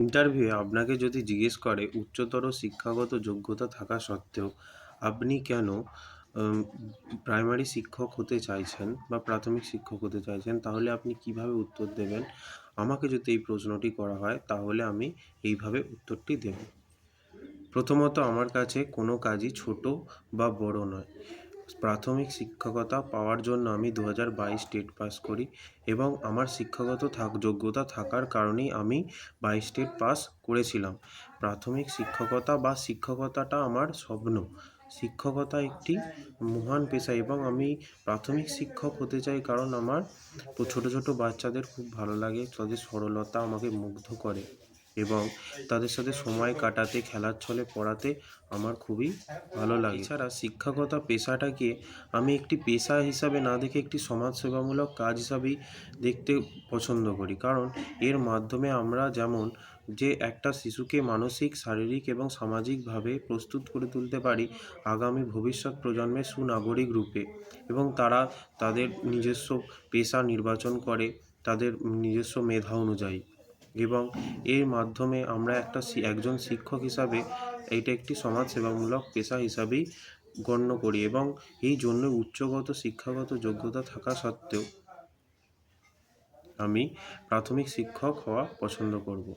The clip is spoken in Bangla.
ইন্টারভিউয়ে আপনাকে যদি জিজ্ঞেস করে উচ্চতর শিক্ষাগত যোগ্যতা থাকা সত্ত্বেও আপনি কেন উম, প্রাইমারি শিক্ষক হতে চাইছেন বা প্রাথমিক শিক্ষক হতে চাইছেন, তাহলে আপনি কিভাবে উত্তর দেবেন? আমাকে যদি এই প্রশ্নটি করা হয় তাহলে আমি এইভাবে উত্তরটি দেব। প্রথমত, আমার কাছে কোনো কাজই ছোট বা বড় নয়। প্রাথমিক শিক্ষকতা পাওয়ার জন্য আমি 2022 টেট পাস করি এবং আমার শিক্ষাগত যোগ্যতা থাকার কারণেই আমি 22 টেট পাস করেছিলাম। প্রাথমিক শিক্ষকতা বা শিক্ষকতাটা আমার স্বপ্ন। শিক্ষকতা একটি মহান পেশা এবং আমি প্রাথমিক শিক্ষক হতে চাই কারণ আমার ছোট ছোট বাচ্চাদের খুব ভালো লাগে, তাদের সরলতা আমাকে মুগ্ধ করে এবং তাদের সাথে সময় কাটাতে, খেলার ছলে পড়াতে আমার খুবই ভালো লাগে। এছাড়া শিক্ষকতা পেশাটাকে আমি একটি পেশা হিসাবে না দেখে একটি সমাজসেবামূলক কাজ হিসাবেই দেখতে পছন্দ করি, কারণ এর মাধ্যমে আমরা যেমন একটা শিশুকে মানসিক, শারীরিক এবং সামাজিকভাবে প্রস্তুত করে তুলতে পারি আগামী ভবিষ্যৎ প্রজন্মের সুনাগরিক রূপে, এবং তারা তাদের নিজস্ব পেশা নির্বাচন করে তাদের নিজস্ব মেধা অনুযায়ী, এবং এর মাধ্যমে আমরা একজন শিক্ষক হিসাবে এইটা একটি সমাজসেবামূলক পেশা হিসাবেই গণ্য করি, এবং এই জন্য উচ্চগত শিক্ষাগত যোগ্যতা থাকা সত্ত্বেও আমি প্রাথমিক শিক্ষক হওয়া পছন্দ করব।